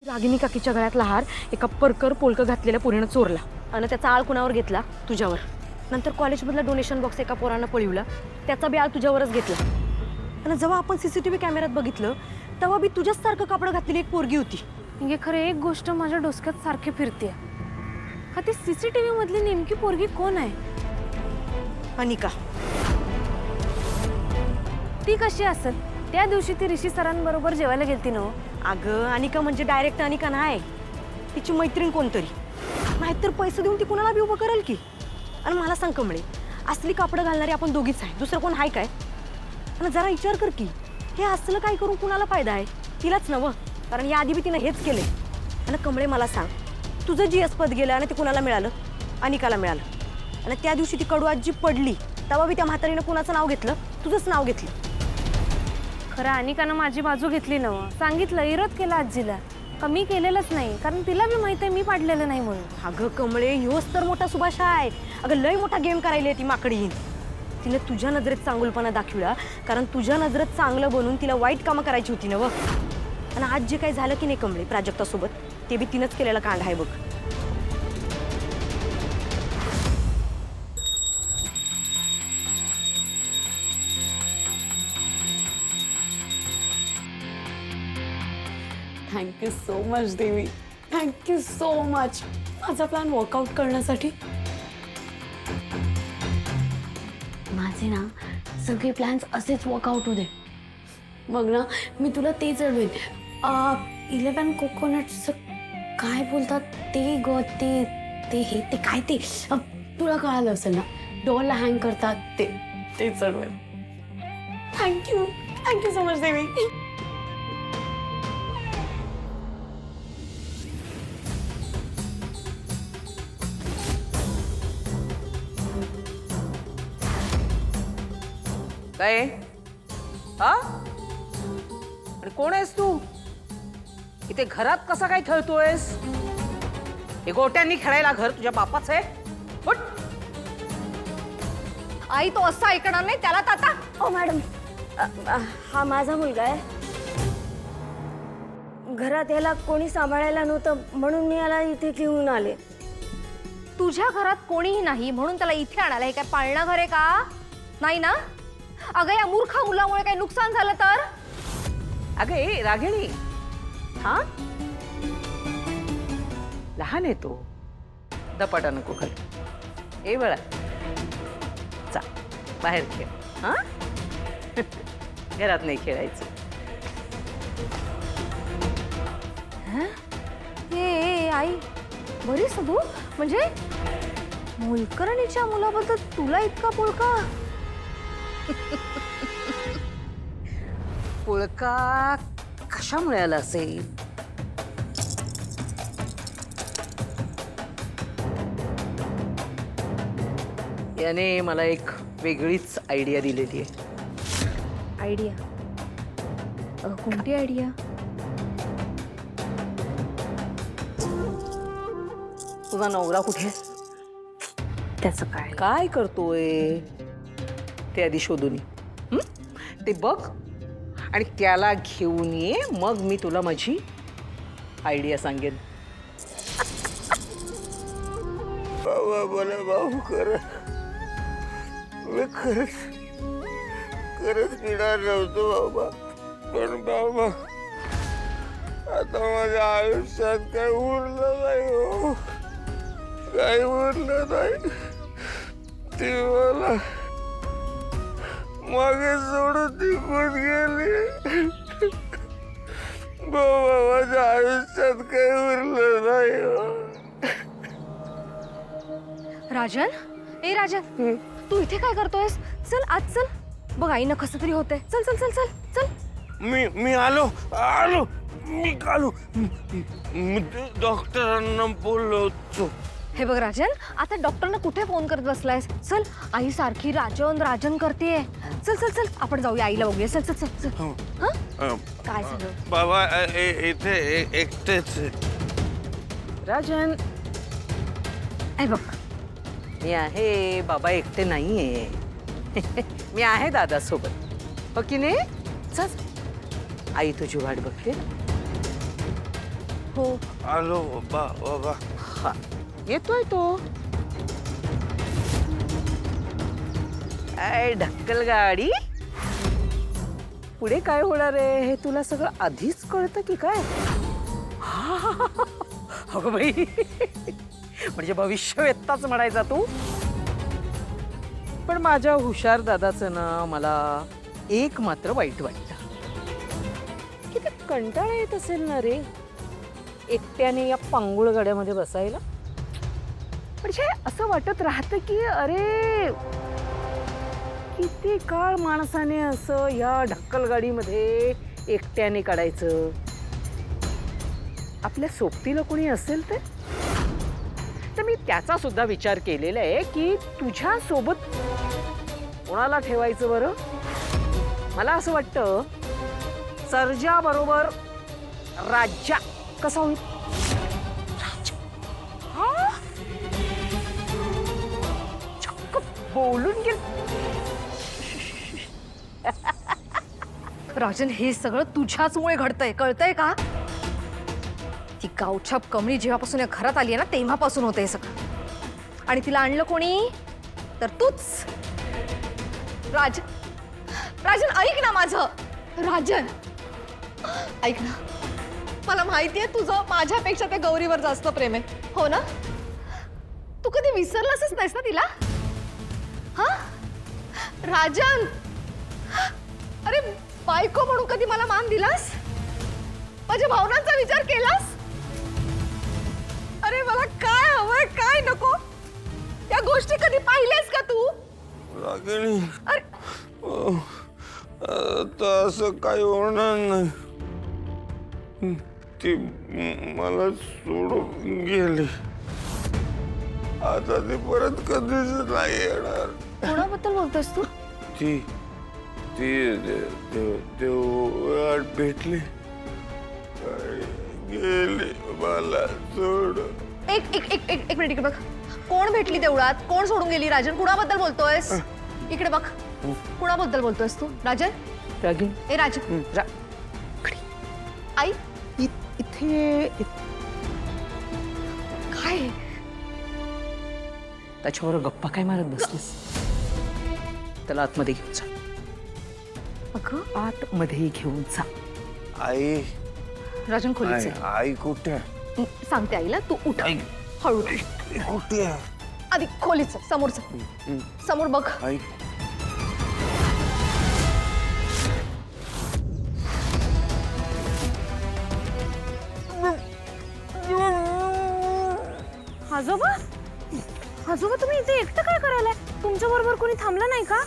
रागिनी काकीच्या गळ्यातला हार एका परकर पोलकं घातलेल्या पोरीनं चोरला आणि त्याचा आळ कुणावर घेतला? तुझ्यावर. नंतर कॉलेजमधला डोनेशन बॉक्स एका पोरानं पळवला, त्याचा बी आळ तुझ्यावरच घेतला. आणि जेव्हा आपण सीसीटीव्ही कॅमेऱ्यात बघितलं तेव्हा बी तुझ्याच सारखं कापड घातलेली एक पोरगी होती. म्हणजे खरं एक गोष्ट माझ्या डोसक्यात सारखी फिरते का ती सीसीटीव्ही मधली नेमकी पोरगी कोण आहे? अनिका. ती कशी असेल? त्या दिवशी ती ऋषी सरांबरोबर जेवायला गेलती ना. अगं अनिका म्हणजे डायरेक्ट अनिका नाही, तिची मैत्रीण कोणतरी. नाहीतर पैसे देऊन ती कुणाला बी उभं करेल की. आणि मला सांग कमळे, असली कापडं घालणारी आपण दोघीच आहे, दुसरं कोण आहे काय? आणि जरा विचार कर की हे असलं काय करून कुणाला फायदा आहे? तिलाच नवं, कारण या आधी बी तिनं हेच केले. आणि कमळे मला सांग, तुझं GS पद गेलं आणि ते कुणाला मिळालं? अनिकाला मिळालं. आणि त्या दिवशी ती कडू आजी पडली तेव्हा बी त्या म्हातारीनं कुणाचं नाव घेतलं? तुझंच नाव घेतलं. खरं अनिकानं माझी बाजू घेतली ना, सांगितलं, विरोध केला आजीला. कमी केलेलंच नाही, कारण तिला बी माहिती आहे मी पाडलेलं नाही म्हणून. अगं कमळे, ह्योच तर मोठा सुभाष आहे. अगं लय मोठा गेम करायला ती माकडीन. तिने तुझ्या नजरेत चांगुलपणा दाखविला, कारण तुझ्या नजरेत चांगलं बनून तिला वाईट कामं करायची होती ना व. आणि आज जे काही झालं की नाही कमळे प्राजक्तासोबत, ते बी तिनंच केलेला कांड आहे बघ. थँक्यू सो मच देवी, थँक्यू सो मच माझा प्लॅन वर्कआउट करण्यासाठी. माझे ना सगळे प्लॅन्स असेच वर्कआउट होऊ दे. मग ना मी तुला ते चढवेन. 11 कोकोनट्सचं काय बोलतात ते ग, ते ते हे ते काय ते तुला कळालं असेल ना, डॉलला हँग करतात ते ते चढवेन. थँक्यू, थँक्यू सो मच देवी. काय हा? आणि कोण आहेस तू? इथे घरात कसा काय खेळतोयस? हे गोट्यांनी खेळायला घर तुझ्या बापाचं आहे? उठ. आई तो असं ऐकणार नाही त्याला ताता. ओ मॅडम, हा माझा मुलगा आहे. घरात याला कोणी सांभाळायला नव्हतं म्हणून मी याला इथे घेऊन आले. तुझ्या घरात कोणीही नाही म्हणून त्याला इथे आणायला हे काय पाळणं घर आहे का? नाही ना? अगं या मूर्खा मुलामुळे काही नुकसान झालं तर? अगं ए रागिणी, हा लहान आहे तो, दपाटा नको खाली. ए बळा, चा बाहेर खेळ. हा घरात नाही खेळायचं. हे आई बरीच तू, म्हणजे मोलकरणीच्या मुलाबद्दल तुला इतका पुळका? पुळका कशामुळे आला असेल? याने मला एक वेगळीच आयडिया दिलेली आहे. आयडिया? कोणती आयडिया? तुझा नवरा कुठे? त्याचं काय? काय करतोय ते आधी शोधून ये. ते बघ आणि त्याला घेऊन ये, मग मी तुला माझी आयडिया सांगेन. बाबा मला माफ कर. मी खरंच पिणार नव्हतो बाबा. पण बाबा आता माझ्या आयुष्यात काही उरलं नाही हो. काही उरलं नाही. ती मला मागे सोडून निघून गेली. बाबा माझ्या आयुष्यात काही उरलं नाही हो. राजन, ए राजन, तू इथे काय करतोयस? चल आत चल. बघ आईनं कसं तरी होतंय. चल चल चल चल चल. मी आलो. मी आलो. मी डॉक्टरांना बोललो होतो. हे बघ राजन, आता डॉक्टरना कुठे फोन करत बसलायस? चल, आई सारखी राजन राजन करतेय. चल चल चल, आपण जाऊया आईला बघूया. चल चल चल चल. हं? काय झालं? बाबा इथे एकटेच. राजन, हे बघ, मी आहे. बाबा एकटे नाहीये. मी आहे दादासोबत. हो की नाही? चल, आई तुझी वाट बघते. हो. आलो बाबा. हा येतोय तो. काय ढक्कल गाडी. पुढे काय होणार आहे हे तुला सगळं आधीच कळतं की काय? अगं बाई, म्हणजे भविष्यवेत्ताच म्हणायचा तू. पण माझ्या हुशार दादाचं ना मला एक मात्र वाईट वाटतं. किती कंटाळा येत असेल ना रे एकट्याने या पांगुळ गाड्यामध्ये बसायला. म्हणजे असं वाटत राहतं की अरे किती काळ माणसाने असं या ढक्कल गाडीमध्ये एकट्याने काढायचं. आपल्या सोबतीला कोणी असेल तर मी त्याचा सुद्धा विचार केलेला आहे की तुझ्या सोबत कोणाला ठेवायचं बरं. मला असं वाटतं सर्जा बरोबर राज्या कसा होईल. चक्क बोलून गेल. राजन, हे सगळं तुझ्याचमुळे घडतंय, कळतंय का? ती गावछाप कमळी जेव्हापासून या घरात आली आहे ना तेव्हापासून होतंय सगळं. आणि तिला आणलं कोणी तर तूच. राजन ऐक ना माझं. राजन ऐक ना, मला माहितीये तुझं माझ्यापेक्षा त्या गौरीवर जास्त प्रेम आहे, हो ना? तू कधी विसरलासच नाहीस ना तिला? हा राजन, अरे बायको म्हणून कधी मला मान दिलास? माझ्या भावनांचा विचार केलास? अरे मला काय हवंय काय नको या गोष्टी कधी पाहिल्यास का तू? रागिणी, अरे आता असं काही होणार नाही. ती मला सोडून गेली. आता ती परत कधीच नाही येणार. कोणाबद्दल बोलतोस तू? ती ती देवळात भेटली आणि गेली मला सोडून. एक मिनिट इकडे बघ. कोण भेटली देवळात? कोण सोडून गेली? राजन, कुणाबद्दल बोलतोयस? इकडे बघ. कुणाबद्दल बोलतोयस तू? राजन, रागिणी, ए राजन, आई इथे काय? त्याच्याबरोबर गप्पा काय मारत बसलीस? त्याला आतमध्ये घेऊन जा. अगं आतमध्ये घेऊन जा. आई राजन खोलीच आई आई कुठे सांगते आईला, तू उठ आई हळू. कुठे आधी खोलीच समोरच समोर बघ. आई आजोबा, आजोबा तुम्ही इथे एकटं काय करायलाय? तुमच्या बरोबर कोणी थांबलं नाही का?